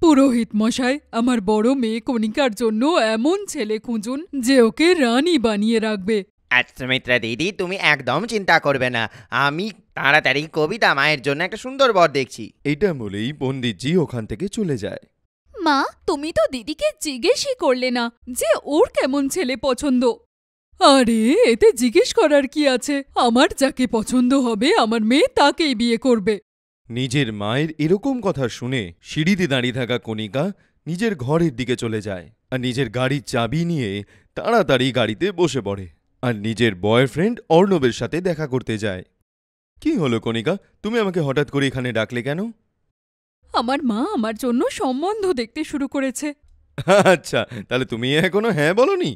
পুরোহিত মশাই, আমার বড় মেয়ে কণিকার জন্য এমন ছেলে খুঁজুন যে ওকে রানী বানিয়ে রাখবে। সুমিত্রা দিদি, তুমি একদম চিন্তা করবে না, আমি তাড়াতাড়ি কবিতা মায়ের জন্য একটা সুন্দর বর দেখছি। এটা বলেই পণ্ডিতজি ওখান থেকে চলে যায়। মা, তুমি তো দিদিকে জিজ্ঞেসই করলে না যে ওর কেমন ছেলে পছন্দ। আরে, এতে জিজ্ঞেস করার কি আছে? আমার যাকে পছন্দ হবে আমার মেয়ে তাকেই বিয়ে করবে। নিজের মায়ের এরকম কথা শুনে সিঁড়িতে দাঁড়িয়ে থাকা কণিকা নিজের ঘরের দিকে চলে যায় আর নিজের গাড়ির চাবি নিয়ে তাড়াতাড়ি গাড়িতে বসে পড়ে আর নিজের বয়ফ্রেন্ড অর্ণবের সাথে দেখা করতে যায়। কি হলো কণিকা, তুমি আমাকে হঠাৎ করে এখানে ডাকলে কেন? আমার মা আমার জন্য সম্বন্ধ দেখতে শুরু করেছে। আচ্ছা, তাহলে তুমি এখনো হ্যাঁ বলনি?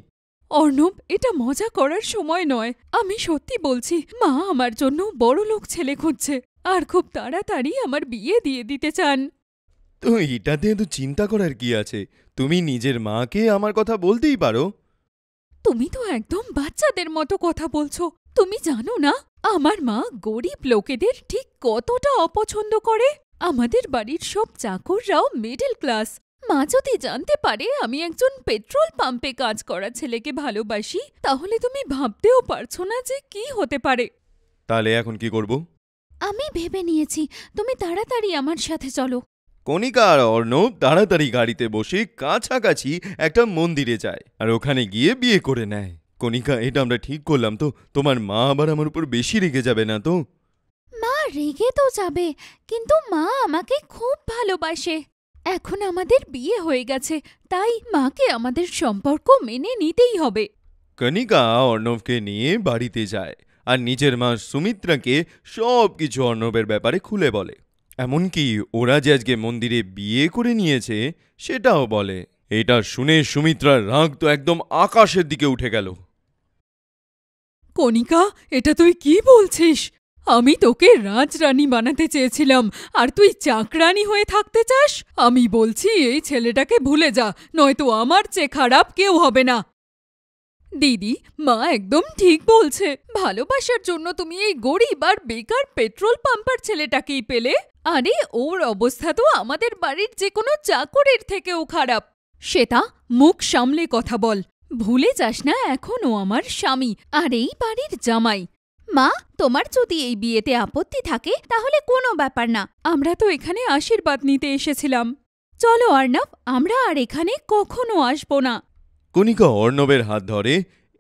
অর্ণব, এটা মজা করার সময় নয়। আমি সত্যি বলছি, মা আমার জন্য বড়লোক ছেলে খুঁজছে আর খুব তাড়াতাড়ি আমার বিয়ে দিয়ে দিতে চান। তো এটাতে এত চিন্তা করার কি আছে? তুমি নিজের মাকে আমার কথা বলতেই পারো। তুমি তো একদম বাচ্চাদের মতো কথা বলছো। তুমি জানো না আমার মা গরিব লোকেদের ঠিক কতটা অপছন্দ করে? আমাদের বাড়ির সব চাকররাও মিডল ক্লাস। মা যদি জানতে পারে আমি একজন পেট্রোল পাম্পে কাজ করা ছেলেকে ভালোবাসি, তাহলে তুমি ভাবতেও পারছো না যে কি হতে পারে। তাহলে এখন কি করব? আমি ভেবে নিয়েছি, তুমি তাড়াতাড়ি আমার সাথে চলো। কণিকা আর অর্ণব তাড়াতাড়ি গাড়িতে বসে কাছাকাছি একটা মন্দিরে যায় আর ওখানে গিয়ে বিয়ে করে নেয়। কণিকা, এটা আমরা ঠিক করলাম তো? তোমার মা আবার আমার উপর বেশি রেগে যাবে না তো? মা রেগে তো যাবে, কিন্তু মা আমাকে খুব ভালোবাসে। এখন আমাদের বিয়ে হয়ে গেছে, তাই মাকে আমাদের সম্পর্ক মেনে নিতেই হবে। কণিকা অর্ণবকে নিয়ে বাড়িতে যায় আর নিজের মা সুমিত্রাকে সব কিছু অর্ণবের ব্যাপারে খুলে বলে। এমনকি ওরা যে আজকে মন্দিরে বিয়ে করে নিয়েছে সেটাও বলে। এটা শুনে সুমিত্রার রাগ তো একদম আকাশের দিকে উঠে গেল। কণিকা, এটা তুই কি বলছিস? আমি তোকে রাজরানী বানাতে চেয়েছিলাম আর তুই চাকরানী হয়ে থাকতে চাস? আমি বলছি এই ছেলেটাকে ভুলে যা, নয়তো আমার চেয়ে খারাপ কেউ হবে না। দিদি, মা একদম ঠিক বলছে। ভালোবাসার জন্য তুমি এই গরিব আর বেকার পেট্রোল পাম্পার ছেলেটাকেই পেলে। আরে, ওর অবস্থা তো আমাদের বাড়ির যে কোনো চাকরের থেকেও খারাপ। শ্বেতা, মুখ সামলে কথা বল। ভুলে যাস না এখনও আমার স্বামী আর এই বাড়ির জামাই। মা, তোমার যদি এই বিয়েতে আপত্তি থাকে তাহলে কোনো ব্যাপার না। আমরা তো এখানে আশীর্বাদ নিতে এসেছিলাম। চলো অর্ণব, আমরা আর এখানে কখনো আসবো না। কণিকা অর্ণবের হাত ধরে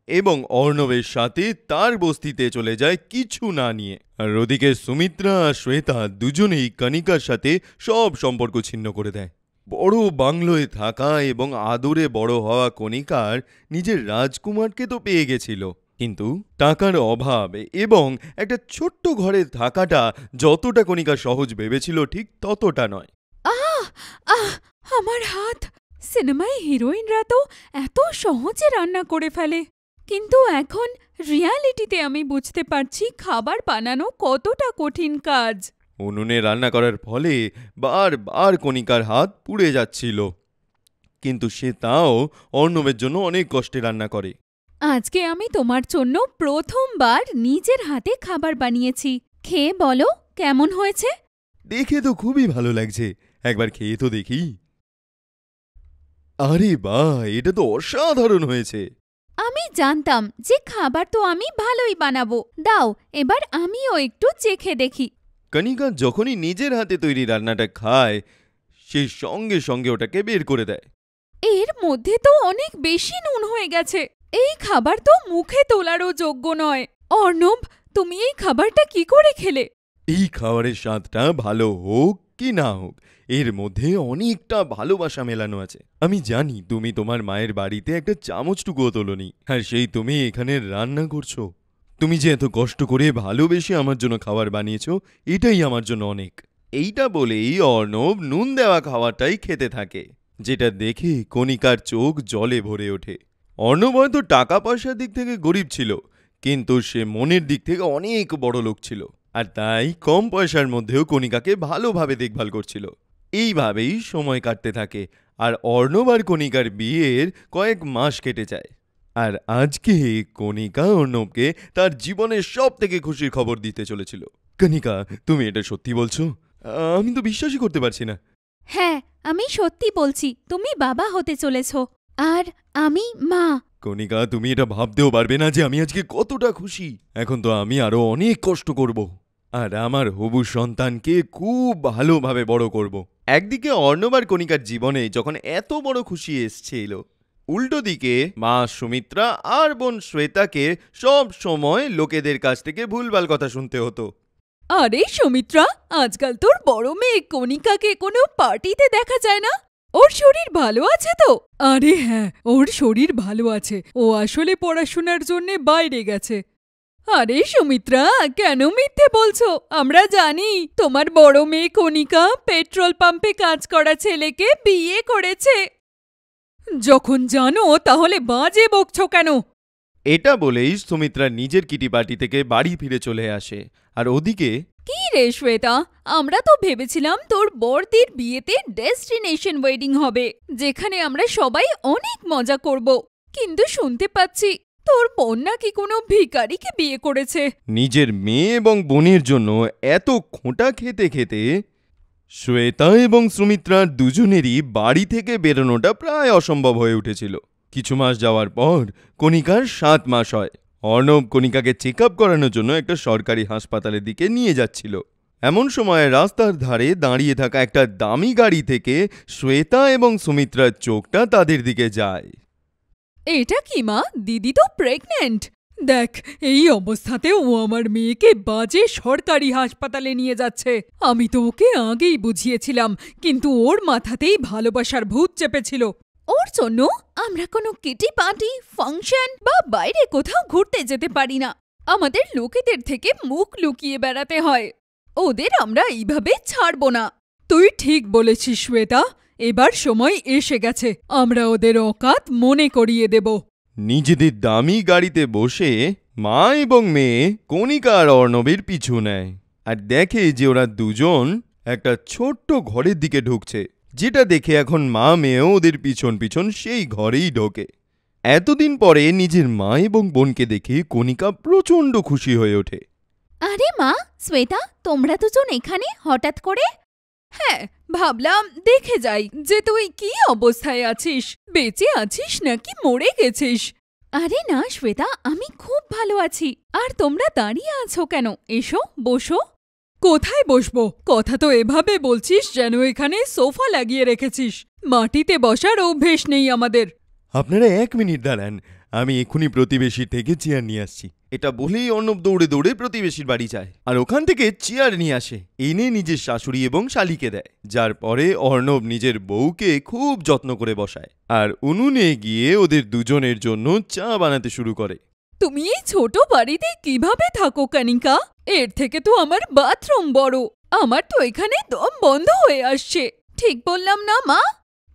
এবং অর্ণবের সাথে তার বস্তিতে চলে যায় কিছু না নিয়ে। আর ওদিকে সুমিত্রা আর শ্বেতা দুজনেই কণিকার সাথে সব সম্পর্ক ছিন্ন করে দেয়। বড় বাংলোয় থাকা এবং আদরে বড় হওয়া কণিকার নিজের রাজকুমারকে তো পেয়ে গেছিল, কিন্তু টাকার অভাব এবং একটা ছোট্ট ঘরে থাকাটা যতটা কণিকা সহজ ভেবেছিল ঠিক ততটা নয়। আহ আহ আমার হাত! সিনেমায় হিরোইনরা তো এত সহজে রান্না করে ফেলে, কিন্তু এখন রিয়ালিটিতে আমি বুঝতে পারছি খাবার বানানো কতটা কঠিন কাজ। উনুনে রান্না করার ফলে বারবার কণিকার হাত পুড়ে যাচ্ছিল, কিন্তু সে তাও অর্ণবের জন্য অনেক কষ্টে রান্না করে। আজকে আমি তোমার জন্য প্রথমবার নিজের হাতে খাবার বানিয়েছি। খেয়ে বলো কেমন হয়েছে। দেখে তো খুবই ভালো লাগছে, একবার খেয়ে তো দেখি। আরে বাহ, এটা তো অসাধারণ হয়েছে। আমি জানতাম যে খাবার তো আমি ভালোই বানাবো। দাও, এবার আমিও একটু চেখে দেখি। কণিকা যখনই নিজের হাতে তৈরি রান্নাটা খায় সে সঙ্গে সঙ্গে ওটাকে বের করে দেয়। এর মধ্যে তো অনেক বেশি নুন হয়ে গেছে। এই খাবার তো মুখে তোলারও যোগ্য নয়। অর্ণব, তুমি এই খাবারটা কি করে খেলে? এই খাবারের স্বাদটা ভালো হোক কি না হোক, এর মধ্যে অনেকটা ভালোবাসা মেলানো আছে। আমি জানি তুমি তোমার মায়ের বাড়িতে একটা চামচটুকুও তোলনি, আর সেই তুমি এখানে রান্না করছো। তুমি যে এত কষ্ট করে ভালোবেসে আমার জন্য খাবার বানিয়েছো, এটাই আমার জন্য অনেক। এইটা বলেই অর্ণব নুন দেওয়া খাবারটাই খেতে থাকে, যেটা দেখে কণিকার চোখ জলে ভরে ওঠে। অর্ণব হয়তো টাকা পয়সার দিক থেকে গরিব ছিল, কিন্তু সে মনের দিক থেকে অনেক বড় লোক ছিল, আর তাই কম পয়সার মধ্যেও কণিকাকে ভালোভাবে দেখভাল করছিল। এইভাবেই সময় কাটতে থাকে আর অর্ণব আর কণিকার বিয়ের কয়েক মাস কেটে যায়। আর আজকে কণিকা অর্ণবকে তার জীবনের সব থেকে খুশির খবর দিতে চলেছিল। কণিকা, তুমি এটা সত্যি বলছো? আমি তো বিশ্বাসই করতে পারছি না। হ্যাঁ, আমি সত্যি বলছি, তুমি বাবা হতে চলেছ আর আমি মা। কণিকা, তুমি এটা ভাবতেও পারবে না যে আমি আজকে কতটা খুশি। এখন তো আমি আরো অনেক কষ্ট করব আর আমার হবু সন্তানকে খুব ভালোভাবে বড় করব। একদিকে অর্ণব আর কণিকার জীবনে যখন এত বড় খুশি এসছিল, উল্টো দিকে মা সুমিত্রা আর বোন শ্বেতাকে সব সময় লোকেদের কাছ থেকে ভুলভাল কথা শুনতে হতো। আরে সুমিত্রা, আজকাল তোর বড় মেয়ে কণিকাকে কোনো পার্টিতে দেখা যায় না। ওর শরীর ভালো আছে তো? আরে হ্যাঁ, ওর শরীর ভালো আছে। ও আসলে পড়াশোনার জন্যে বাইরে গেছে। আরে সুমিত্রা, কেন মিথ্যে বলছো? আমরা জানি তোমার বড় মেয়ে কণিকা পেট্রোল পাম্পে কাজ করা ছেলেকে বিয়ে করেছে। যখন জানো তাহলে বাজে বকছো কেন? এটা বলেই সুমিত্রা নিজের কিটি পার্টি থেকে বাড়ি ফিরে চলে আসে। আর ওদিকে কি রে শ্বেতা, আমরা তো ভেবেছিলাম তোর বড়দির বিয়েতে ডেস্টিনেশন ওয়েডিং হবে, যেখানে আমরা সবাই অনেক মজা করব। কিন্তু শুনতে পাচ্ছি তোর বোন নাকি কোনো ভিখারিকে বিয়ে করেছে। নিজের মেয়ে এবং বোনের জন্য এত খোঁটা খেতে খেতে শ্বেতা এবং সুমিত্রার দুজনেরই বাড়ি থেকে বেরোনোটা প্রায় অসম্ভব হয়ে উঠেছিল। কিছু মাস যাওয়ার পর কণিকার 7 মাস হয়। অর্ণব কণিকাকে চেক আপ করানোর জন্য একটা সরকারি হাসপাতালের দিকে নিয়ে যাচ্ছিল। এমন সময় রাস্তার ধারে দাঁড়িয়ে থাকা একটা দামি গাড়ি থেকে শ্বেতা এবং সুমিত্রার চোখটা তাদের দিকে যায়। এটা কি মা? দিদি তো প্রেগন্যান্ট। দেখ, এই অবস্থাতে ও আমার মেয়েকে বাজে সরকারি হাসপাতালে নিয়ে যাচ্ছে। আমি তো ওকে আগেই বুঝিয়েছিলাম, কিন্তু ওর মাথাতেই ভালোবাসার ভূত চেপেছিল। ওর জন্য আমরা কোনো কিটি পার্টি, ফাংশন বা বাইরে কোথাও ঘুরতে যেতে পারি না। আমাদের লোকেদের থেকে মুখ লুকিয়ে বেড়াতে হয়। ওদের আমরা এইভাবে ছাড়ব না। তুই ঠিক বলেছিস শ্বেতা, এবার সময় এসে গেছে। আমরা ওদের অকাত মনে করিয়ে দেব। নিজেদের দামি গাড়িতে বসে মা এবং মেয়ে কণিকা আর অর্ণবের পিছু নেয় আর দেখে যে ওরা দুজন একটা ছোট্ট ঘরের দিকে ঢুকছে, যেটা দেখে এখন মা মেয়েও ওদের পিছন পিছন সেই ঘরেই ঢোকে। এতদিন পরে নিজের মা এবং বোনকে দেখে কণিকা প্রচণ্ড খুশি হয়ে ওঠে। আরে মা, শ্বেতা, তোমরা দুজন এখানে হঠাৎ করে? হ্যাঁ, ভাবলাম দেখে যাই যে তুই কি অবস্থায় আছিস। বেঁচে আছিস নাকি মরে গেছিস? আরে না শ্বেতা, আমি খুব ভালো আছি। আর তোমরা দাঁড়িয়ে আছো কেন? এসো, বসো। কোথায় বসবো? কথা তো এভাবে বলছিস যেন এখানে সোফা লাগিয়ে রেখেছিস। মাটিতে বসার অভ্যেস নেই আমাদের। আপনারা 1 মিনিট দাঁড়ান, আমি এক্ষুনি প্রতিবেশীর থেকে চেয়ার নিয়ে আসছি। এটা বলেই অর্ণব দৌড়ে দৌড়ে প্রতিবেশীর বাড়ি যায় আর ওখান থেকে চেয়ার নিয়ে আসে, এনে নিজের শাশুড়ি এবং শালিকে দেয়। যার পরে অর্ণব নিজের বউকে খুব যত্ন করে বসায় আর উনুনে গিয়ে ওদের দুজনের জন্য চা বানাতে শুরু করে। তুমি এই ছোট বাড়িতে কিভাবে থাকো কণিকা? এর থেকে তো আমার বাথরুম বড়। আমার তো এখানে দম বন্ধ হয়ে আসছে। ঠিক বললাম না মা?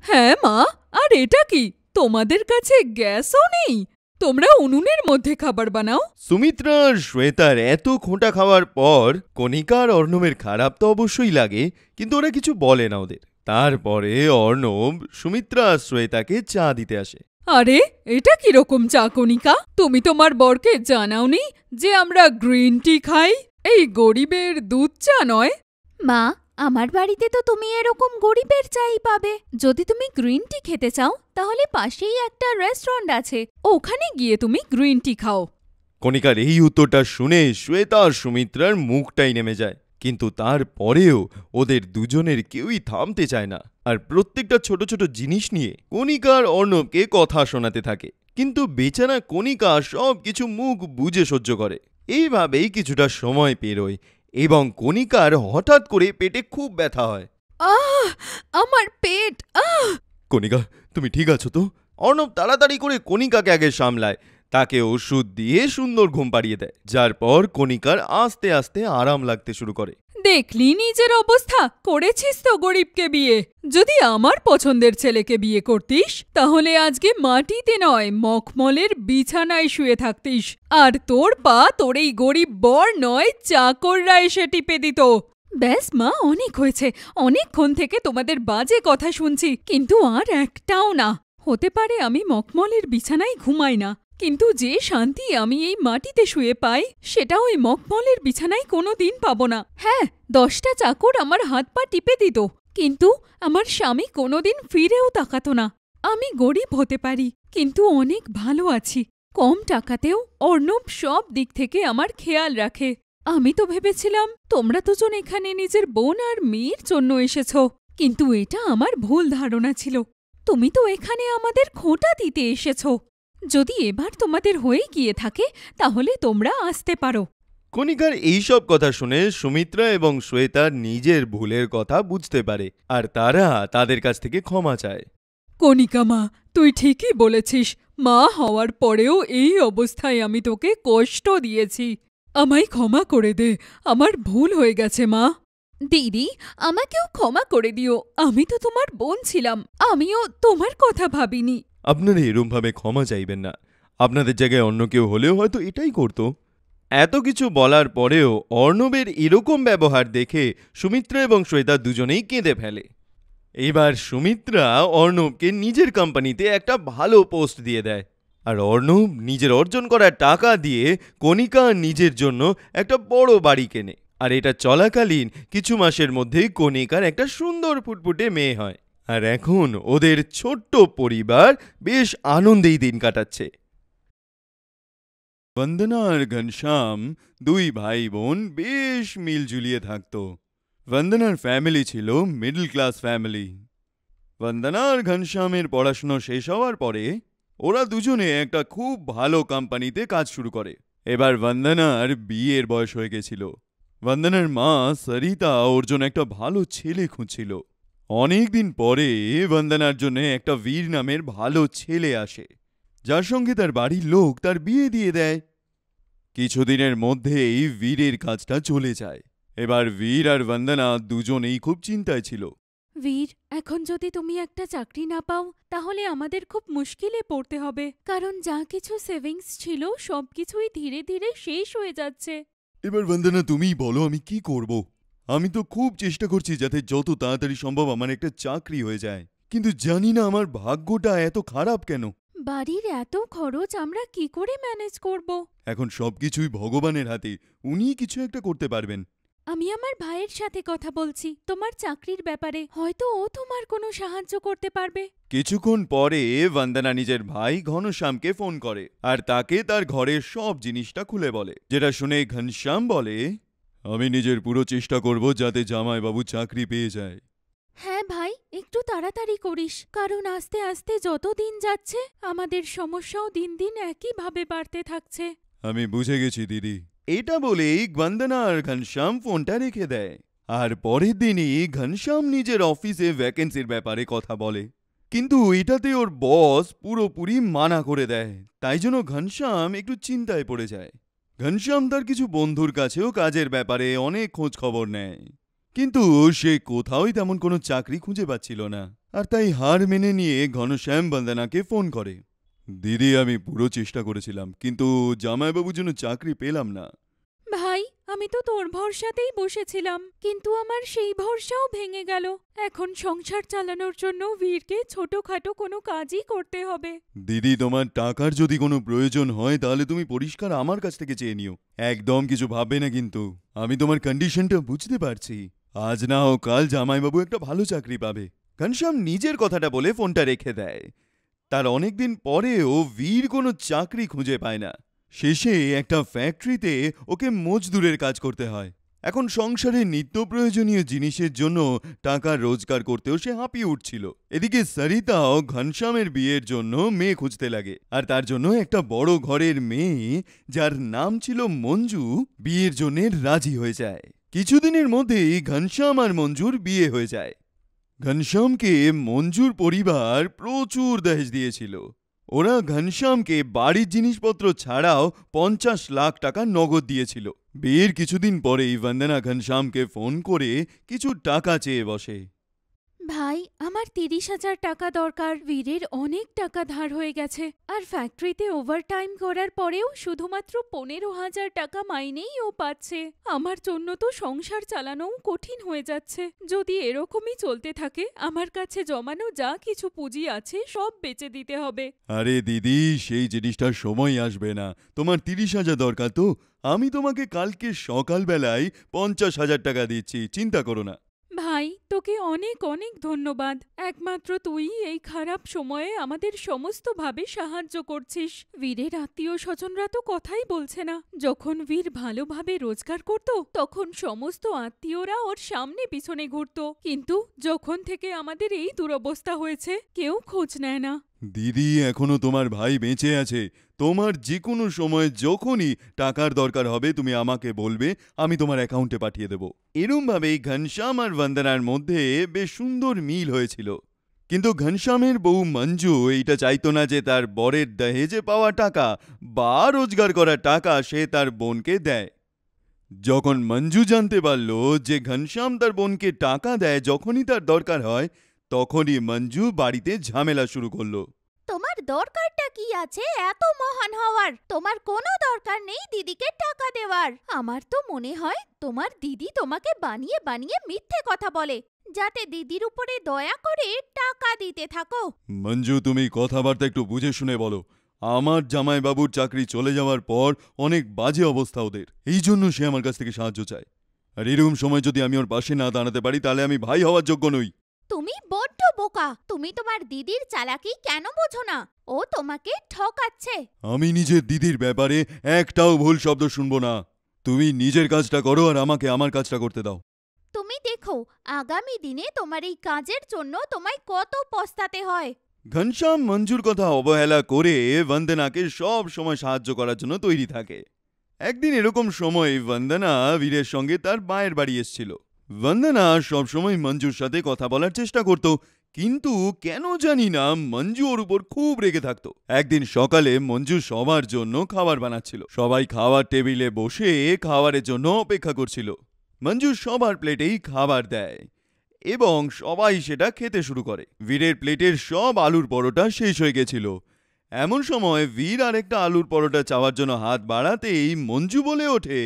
হ্যাঁ মা, আর এটা কি? তোমাদের কাছে গ্যাসও নেই? তোমরা উনুনের মধ্যে খাবার বানাও? সুমিত্রা আর শ্বেতার এত খোঁটা খাওয়ার পর কণিকা আর অর্ণবের খারাপ তো অবশ্যই লাগে, কিন্তু ওরা কিছু বলে না ওদের। তারপরে অর্ণব সুমিত্রা আর শ্বেতাকে চা দিতে আসে। আরে, এটা কিরকম চা কণিকা? তুমি তোমার বরকে জানাওনি যে আমরা গ্রিন টি খাই? এই গরিবের দুধ চা নয়। মা, আমার বাড়িতে তো তুমি এরকম গরিবের চাই পাবে। যদি তুমি গ্রিন টি খেতে চাও তাহলে পাশেই একটা রেস্টুরেন্ট আছে, ওখানে গিয়ে তুমি গ্রিন টি খাও। কণিকার এই উত্তরটা শুনে শ্বেতা আর সুমিত্রার মুখটাই নেমে যায়। কিন্তু তারপরেও ওদের দুজনের কেউই থামতে চায় না আর প্রত্যেকটা ছোট ছোট জিনিস নিয়ে কণিকা আর অর্ণবকে কথা শোনাতে থাকে। কিন্তু বেচারা কণিকা সব কিছু মুখ বুজে সহ্য করে। এইভাবেই কিছুটা সময় পেরোয় এবং কণিকার হঠাৎ করে পেটে খুব ব্যথা হয়। আহ, আমার পেট! আহ! কণিকা, তুমি ঠিক আছো তো? অর্ণব তাড়াতাড়ি করে কণিকাকে আগে সামলায়, তাকে ওষুধ দিয়ে সুন্দর ঘুম পাড়িয়ে দেয়, যার পর কণিকার আস্তে আস্তে আরাম লাগতে শুরু করে। দেখলি নিজের অবস্থা? করেছিস তো গরিবকে বিয়ে। যদি আমার পছন্দের ছেলেকে বিয়ে করতিস তাহলে আজকে মাটিতে নয় মখমলের বিছানায় শুয়ে থাকতিস, আর তোর পা তোর এই গরিব বর নয় চাকররা এসে টিপে দিত। ব্যাস মা, অনেক হয়েছে। অনেকক্ষণ থেকে তোমাদের বাজে কথা শুনছি, কিন্তু আর একটাও না। হতে পারে আমি মখমলের বিছানায় ঘুমাই না, কিন্তু যে শান্তি আমি এই মাটিতে শুয়ে পাই সেটা ওই মখমলের বিছানায় কোনোদিন পাবো না। হ্যাঁ, 10টা চাকর আমার হাত পা টিপে দিত, কিন্তু আমার স্বামী কোনোদিন ফিরেও তাকাতো না। আমি গরিব হতে পারি, কিন্তু অনেক ভালো আছি। কম টাকাতেও অর্ণব সব দিক থেকে আমার খেয়াল রাখে। আমি তো ভেবেছিলাম তোমরা দুজন এখানে নিজের বোন আর মেয়ের জন্য এসেছ, কিন্তু এটা আমার ভুল ধারণা ছিল। তুমি তো এখানে আমাদের খোঁটা দিতে এসেছ। যদি এবার তোমাদের হয়ে গিয়ে থাকে তাহলে তোমরা আসতে পারো। কণিকার এইসব কথা শুনে সুমিত্রা এবং শ্বেতা নিজের ভুলের কথা বুঝতে পারে আর তারা তাদের কাছ থেকে ক্ষমা চায়। কণিকা মা, তুই ঠিকই বলেছিস। মা হওয়ার পরেও এই অবস্থায় আমি তোকে কষ্ট দিয়েছি। আমায় ক্ষমা করে দে, আমার ভুল হয়ে গেছে মা। দিদি, আমাকেও ক্ষমা করে দিও। আমি তো তোমার বোন ছিলাম, আমিও তোমার কথা ভাবিনি। আপনারা এরমভাবে ক্ষমা চাইবেন না। আপনাদের জায়গায় অন্য কেউ হলেও হয়তো এটাই করত। এত কিছু বলার পরেও অর্ণবের এরকম ব্যবহার দেখে সুমিত্রা এবং শ্বেতা দুজনেই কেঁদে ফেলে। এবার সুমিত্রা অর্ণবকে নিজের কোম্পানিতে একটা ভালো পোস্ট দিয়ে দেয়, আর অর্ণব নিজের অর্জন করা টাকা দিয়ে কণিকা নিজের জন্য একটা বড় বাড়ি কেনে। আর এটা চলাকালীন কিছু মাসের মধ্যেই কণিকার একটা সুন্দর ফুটফুটে মেয়ে হয়, আর এখন ওদের ছোট্ট পরিবার বেশ আনন্দেই দিন কাটাচ্ছে। বন্দনা আর ঘনশ্যাম দুই ভাই বোন বেশ মিলজুলিয়ে থাকত। বন্দনার ফ্যামিলি ছিল মিডল ক্লাস ফ্যামিলি। বন্দনা আর ঘনশ্যামের পড়াশুনো শেষ হওয়ার পরে ওরা দুজনে একটা খুব ভালো কোম্পানিতে কাজ শুরু করে। এবার বন্দনার বিয়ের বয়স হয়ে গেছিল। বন্দনার মা সরিতা ওর জন্য একটা ভালো ছেলে খুঁজছিল। অনেকদিন পরে বন্দনার জন্য একটা বীর নামের ভালো ছেলে আসে, যার সঙ্গে তার বাড়ির লোক তার বিয়ে দিয়ে দেয়। কিছুদিনের মধ্যেই বীরের কাজটা চলে যায়। এবার বীর আর বন্দনা দুজনেই খুব চিন্তায় ছিল। বীর, এখন যদি তুমি একটা চাকরি না পাও তাহলে আমাদের খুব মুশকিলে পড়তে হবে, কারণ যা কিছু সেভিংস ছিল সবকিছুই ধীরে ধীরে শেষ হয়ে যাচ্ছে। এবার বন্দনা তুমিই বলো আমি কি করব। আমি তো খুব চেষ্টা করছি যাতে যত তাড়াতাড়ি সম্ভব আমার একটা চাকরি হয়ে যায়, কিন্তু জানি না আমার ভাগ্যটা এত খারাপ কেন। বাড়ির এত খরচ আমরা কি করে ম্যানেজ করব? এখন সবকিছুই ভগবানের হাতে, উনিই কিছু একটা করতে পারবেন। আমি আমার ভাইয়ের সাথে কথা বলছি তোমার চাকরির ব্যাপারে, হয়তো ও তোমার কোনো সাহায্য করতে পারবে। কিছুক্ষণ পরে বন্দনা নিজের ভাই ঘনশ্যামকে ফোন করে আর তাকে তার ঘরের সব জিনিসটা খুলে বলে, যেটা শুনে ঘনশ্যাম বলে, আমি নিজের পুরো চেষ্টা করব যাতে জামাইবাবু চাকরি পেয়ে যায়। হ্যাঁ ভাই, একটু তাড়াতাড়ি করিস, কারণ আস্তে আস্তে যত দিন যাচ্ছে আমাদের সমস্যাও দিন দিন একইভাবে বাড়তে থাকছে। আমি বুঝে গেছি দিদি। এটা বলেই বন্দনা আর ঘনশ্যাম ফোনটা রেখে দেয়। আর পরের দিনই ঘনশ্যাম নিজের অফিসে ভ্যাকেন্সির ব্যাপারে কথা বলে, কিন্তু এটাতে ওর বস পুরোপুরি মানা করে দেয়। তাই জন্য ঘনশ্যাম একটু চিন্তায় পড়ে যায়। ঘনশ্যাম তার কিছু বন্ধুর কাছেও কাজের ব্যাপারে অনেক খোঁজ খবর নেয়, কিন্তু সে কোথাওই তেমন কোনো চাকরি খুঁজে পাচ্ছিল না। আর তাই হার মেনে নিয়ে ঘনশ্যাম বন্দনাকে ফোন করে, দিদি আমি পুরো চেষ্টা করেছিলাম, কিন্তু জামাইবাবুর জন্য চাকরি পেলাম না। ভাই, আমি তো তোর ভরসাতেই বসেছিলাম, কিন্তু আমার সেই ভরসাও ভেঙে গেল। এখন সংসার চালানোর জন্য বীরকে ছোটখাটো কোনো কাজই করতে হবে। দিদি তোমার টাকার যদি কোনো প্রয়োজন হয় তাহলে তুমি পরিষ্কার আমার কাছ থেকে চেয়ে নিও, একদম কিছু ভাববে না। কিন্তু আমি তোমার কন্ডিশনটা বুঝতে পারছি। আজ না হোক কাল জামাইবাবু একটা ভালো চাকরি পাবে। ঘনশ্যাম নিজের কথাটা বলে ফোনটা রেখে দেয়। তার অনেকদিন পরেও বীর কোনো চাকরি খুঁজে পায় না। শেষে একটা ফ্যাক্টরিতে ওকে মজদুরের কাজ করতে হয়। এখন সংসারে নিত্য প্রয়োজনীয় জিনিসের জন্য টাকা রোজগার করতেও সে হাঁপিয়ে উঠছিল। এদিকে সরিতাও ঘনশ্যামের বিয়ের জন্য মেয়ে খুঁজতে লাগে, আর তার জন্য একটা বড় ঘরের মেয়ে যার নাম ছিল মঞ্জু বিয়ের জন্য রাজি হয়ে যায়। কিছুদিনের মধ্যেই ঘনশ্যাম আর মঞ্জুর বিয়ে হয়ে যায়। ঘনশ্যামকে মঞ্জুর পরিবার প্রচুর দহেজ দিয়েছিল। ওরা ঘনশ্যামকে বাড়ির জিনিসপত্র ছাড়াও 50 লাখ টাকা নগদ দিয়েছিল। বিয়ের কিছুদিন পরেই বন্দনা ঘনশ্যামকে ফোন করে কিছু টাকা চেয়ে বসে। ভাই, আমার 30,000 টাকা দরকার। বীরের অনেক টাকা ধার হয়ে গেছে, আর ফ্যাক্টরিতে ওভারটাইম করার পরেও শুধুমাত্র 15,000 টাকা মাইনেই ও পাচ্ছে। আমার জন্য তো সংসার চালানোও কঠিন হয়ে যাচ্ছে। যদি এরকমই চলতে থাকে আমার কাছে জমানো যা কিছু পুঁজি আছে সব বেচে দিতে হবে। আরে দিদি, সেই জিনিসটার সময় আসবে না। তোমার 30,000 দরকার তো আমি তোমাকে কালকে সকালবেলায় 50,000 টাকা দিচ্ছি, চিন্তা করো না। ভাই, তোকে অনেক অনেক ধন্যবাদ। একমাত্র তুই এই খারাপ সময়ে আমাদের সমস্তভাবে সাহায্য করছিস। বীরের আত্মীয় স্বজনরা তো কথাই বলছে না। যখন বীর ভালোভাবে রোজগার করত তখন সমস্ত আত্মীয়রা ওর সামনে পিছনে ঘুরত, কিন্তু যখন থেকে আমাদের এই দুরবস্থা হয়েছে কেউ খোঁজ নেয় না। দিদি, এখনো তোমার ভাই বেঁচে আছে। তোমার যে কোনো সময় যখনই টাকার দরকার হবে তুমি আমাকে বলবে, আমি তোমার অ্যাকাউন্টে পাঠিয়ে দেব। এরমভাবেই ঘনশ্যাম আর বন্দনার মধ্যে বেশ সুন্দর মিল হয়েছিল। কিন্তু ঘনশ্যামের বউ মঞ্জু এইটা চাইতো না যে তার বরের দহেজে পাওয়া টাকা বা রোজগার করা টাকা সে তার বোনকে দেয়। যখন মঞ্জু জানতে পারল যে ঘনশ্যাম তার বোনকে টাকা দেয় যখনই তার দরকার হয়, তখনই মঞ্জু বাড়িতে ঝামেলা শুরু করলো। তোমার দরকারটা কি আছে এত মহান হওয়ার? তোমার কোনো দরকার নেই দিদিকে টাকা দেওয়ার। আমার তো মনে হয় তোমার দিদি তোমাকে বানিয়ে বানিয়ে মিথ্যে কথা বলে, যাতে দিদির উপরে দয়া করে টাকা দিতে থাকো। মঞ্জু, তুমি কথাবার্তা একটু বুঝে শুনে বলো। আমার জামাইবাবুর চাকরি চলে যাওয়ার পর অনেক বাজে অবস্থা ওদের, এই জন্য সে আমার কাছ থেকে সাহায্য চায়। আর এরকম সময় যদি আমি ওর পাশে না দাঁড়াতে পারি তাহলে আমি ভাই হওয়ার যোগ্য নই। তুমি বড্ড বোকা। তুমি তোমার দিদির চালাকি কেন বোঝো না? ও তোমাকে ঠকাচ্ছে। আমি নিজের দিদির ব্যাপারে একটাও ভুল শব্দ শুনবো না। তুমি নিজের কাজটা করো আর আমাকে আমার কাজটা করতে দাও। তুমি দেখো আগামী দিনে তোমার এই কাজের জন্য তোমায় কত পস্তাতে হয়। ঘনশ্যাম মঞ্জুর কথা অবহেলা করে বন্দনাকে সব সময় সাহায্য করার জন্য তৈরি থাকে। একদিন এরকম সময় বন্দনা বীরের সঙ্গে তার মায়ের বাড়ি এসেছিল। বন্দনা সবসময় মঞ্জুর সাথে কথা বলার চেষ্টা করত, কিন্তু কেন জানি না মঞ্জু ওর উপর খুব রেগে থাকতো। একদিন সকালে মঞ্জু সবার জন্য খাবার বানাচ্ছিল। সবাই খাওয়ার টেবিলে বসে খাবারের জন্য অপেক্ষা করছিল। মঞ্জু সবার প্লেটেই খাবার দেয় এবং সবাই সেটা খেতে শুরু করে। বীরের প্লেটের সব আলুর পরোটা শেষ হয়ে গেছিল। এমন সময় বীর আরেকটা আলুর পরোটা চাওয়ার জন্য হাত বাড়াতেই মঞ্জু বলে ওঠে,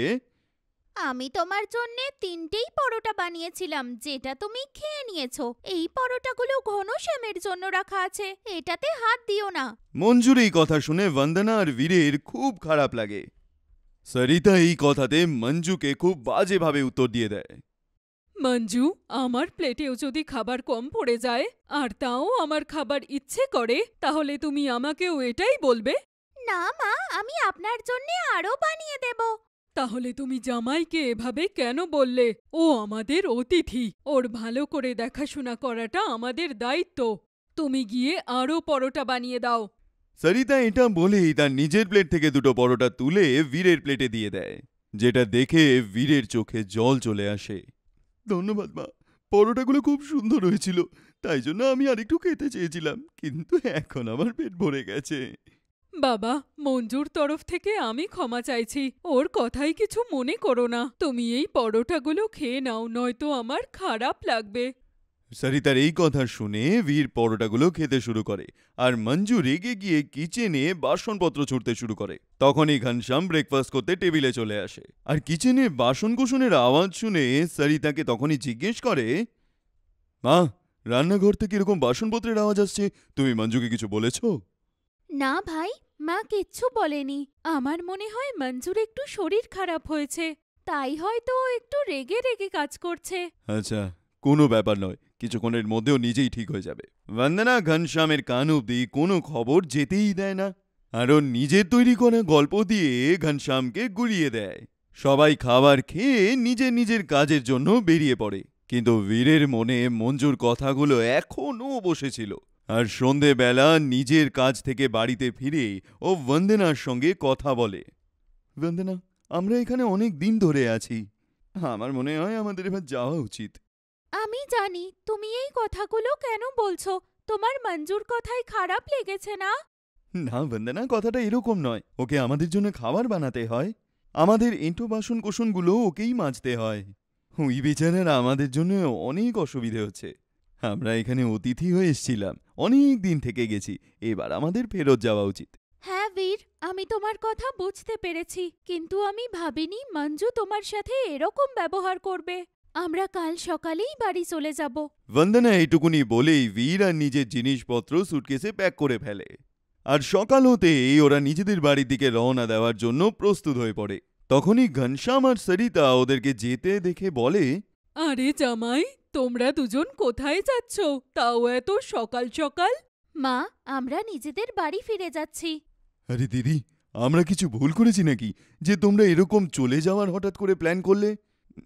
আমি তোমার জন্যে 3টেই পরোটা বানিয়েছিলাম, যেটা তুমি খেয়ে নিয়েছো। এই পরোটাগুলো ঘনশ্যামের জন্য রাখা আছে, এটাতে হাত দিও না। মঞ্জুর এই কথা শুনে বন্দনা আর বীরের খুব খারাপ লাগে। সরিতা এই কথাতে মঞ্জুকে খুব বাজেভাবে উত্তর দিয়ে দেয়। মঞ্জু, আমার প্লেটেও যদি খাবার কম পড়ে যায় আর তাও আমার খাবার ইচ্ছে করে, তাহলে তুমি আমাকেও এটাই বলবে? না মা, আমি আপনার জন্যে আরো বানিয়ে দেব। তাহলে তুমি জামাইকে এভাবে কেন বললে? ও আমাদের অতিথি, ওর ভালো করে দেখাশোনা করাটা আমাদের দায়িত্ব। তুমি গিয়ে আরও পরোটা বানিয়ে দাও। সরিতা এটা বলেই তার নিজের প্লেট থেকে দুটো পরোটা তুলে বীরের প্লেটে দিয়ে দেয়, যেটা দেখে বীরের চোখে জল চলে আসে। ধন্যবাদ মা, পরোটাগুলো খুব সুন্দর হয়েছিল, তাই জন্য আমি আরেকটু খেতে চেয়েছিলাম, কিন্তু এখন আমার পেট ভরে গেছে। বাবা, মঞ্জুর তরফ থেকে আমি ক্ষমা চাইছি। ওর কথাই কিছু মনে করো না। তুমি এই পরোটাগুলো খেয়ে নাও, নয়তো আমার খারাপ লাগবে। সরিতার এই কথা শুনে বীর পরোটাগুলো খেতে শুরু করে আর মঞ্জু রেগে গিয়ে কিচেনে বাসনপত্র ছুঁড়তে শুরু করে। তখনই ঘনশ্যাম ব্রেকফাস্ট করতে টেবিলে চলে আসে আর কিচেনে বাসনকোসনের আওয়াজ শুনে সরিতাকে তখনই জিজ্ঞেস করে, মা, রান্নাঘর থেকে এরকম বাসনপত্রের আওয়াজ আসছে, তুমি মঞ্জুকে কিছু বলেছো? না ভাই, মা কিচ্ছু বলেনি। আমার মনে হয় মঞ্জুর একটু শরীর খারাপ হয়েছে, তাই হয়তো ও একটু রেগে রেগে কাজ করছে। আচ্ছা, কোনো ব্যাপার নয়, কিছুক্ষণের মধ্যেও নিজেই ঠিক হয়ে যাবে। বন্দনা ঘনশ্যামের কান অব্দি কোনো খবর যেতেই দেয় না, আর ওর নিজের তৈরি করা গল্প দিয়ে ঘনশ্যামকে গুলিয়ে দেয়। সবাই খাবার খেয়ে নিজের নিজের কাজের জন্য বেরিয়ে পড়ে, কিন্তু বীরের মনে মঞ্জুর কথাগুলো এখনও বসেছিল। আর সন্ধেবেলা নিজের কাজ থেকে বাড়িতে ফিরে ও বন্দনার সঙ্গে কথা বলে। বন্দনা, আমরা এখানে অনেক দিন ধরে আছি, আমার মনে হয় আমাদের এবার যাওয়া উচিত। আমি জানি তুমি এই কথাগুলো কেন বলছো। তোমার মঞ্জুর কথাই খারাপ লেগেছে না? না বন্দনা, কথাটা এরকম নয়। ওকে আমাদের জন্য খাবার বানাতে হয়, আমাদের এঁটো বাসন কোসনগুলো ওকেই মাজতে হয়। ওই বেচারার আমাদের জন্য অনেক অসুবিধে হচ্ছে। আমরা এখানে অতিথি হয়ে এসেছিলাম, অনেক দিন থেকে গেছি, এবার আমাদের ফেরত যাওয়া উচিত। হ্যাঁ বীর, আমি তোমার কথা বুঝতে পেরেছি, কিন্তু আমি ভাবিনি মঞ্জু তোমার সাথে এরকম ব্যবহার করবে। আমরা কাল সকালেই বাড়ি চলে যাব। বন্দনা এইটুকুনি বলেই বীর আর নিজের জিনিসপত্র সুটকেসে প্যাক করে ফেলে। আর সকাল হতেই ওরা নিজেদের বাড়ির দিকে রওনা দেওয়ার জন্য প্রস্তুত হয়ে পড়ে। তখনই ঘনশ্যাম আর সরিতা ওদেরকে যেতে দেখে বলে, আরে জামাই, তোমরা দুজন কোথায় যাচ্ছ, তাও এত সকাল সকাল? মা, আমরা নিজেদের বাড়ি ফিরে যাচ্ছি। আরে দিদি, আমরা কিছু ভুল করেছি নাকি যে তোমরা এরকম চলে যাওয়ার হঠাৎ করে প্ল্যান করলে?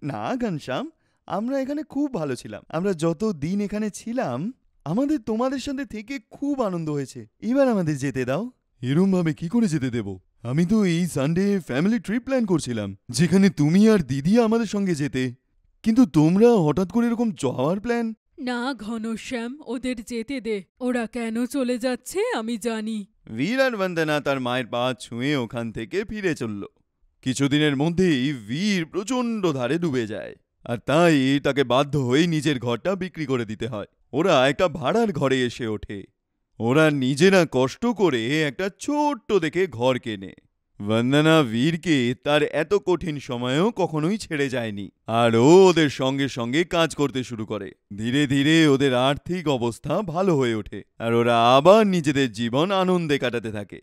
না ঘনশ্যাম, আমরা এখানে খুব ভালো ছিলাম। আমরা যত দিন এখানে ছিলাম আমাদের তোমাদের সাথে থেকে খুব আনন্দ হয়েছে। এবার আমাদের যেতে দাও। এরম ভাবে কি করে যেতে দেব? আমি তো এই সানডে ফ্যামিলি ট্রিপ প্ল্যান করছিলাম, যেখানে তুমি আর দিদি আমাদের সঙ্গে যেতে, কিন্তু তোমরা হঠাৎ করে এরকম যাওয়ার প্ল্যান। না ঘনশ্যাম, ওদের যেতে দে। ওরা কেন চলে যাচ্ছে আমি জানি। বীর আর বন্দনা তার মায়ের পা ছুঁয়ে ওখান থেকে ফিরে চলল। কিছুদিনের মধ্যেই বীর প্রচণ্ড ধারে ডুবে যায়, আর তাই তাকে বাধ্য হয়ে নিজের ঘরটা বিক্রি করে দিতে হয়। ওরা একটা ভাড়ার ঘরে এসে ওঠে। ওরা নিজেরা কষ্ট করে একটা ছোট্ট দেখে ঘর কেনে। বন্দনা বীরকে তার এত কঠিন সময়েও কখনোই ছেড়ে যায়নি, আর ও ওদের সঙ্গে সঙ্গে কাজ করতে শুরু করে। ধীরে ধীরে ওদের আর্থিক অবস্থা ভালো হয়ে ওঠে, আর ওরা আবার নিজেদের জীবন আনন্দে কাটাতে থাকে।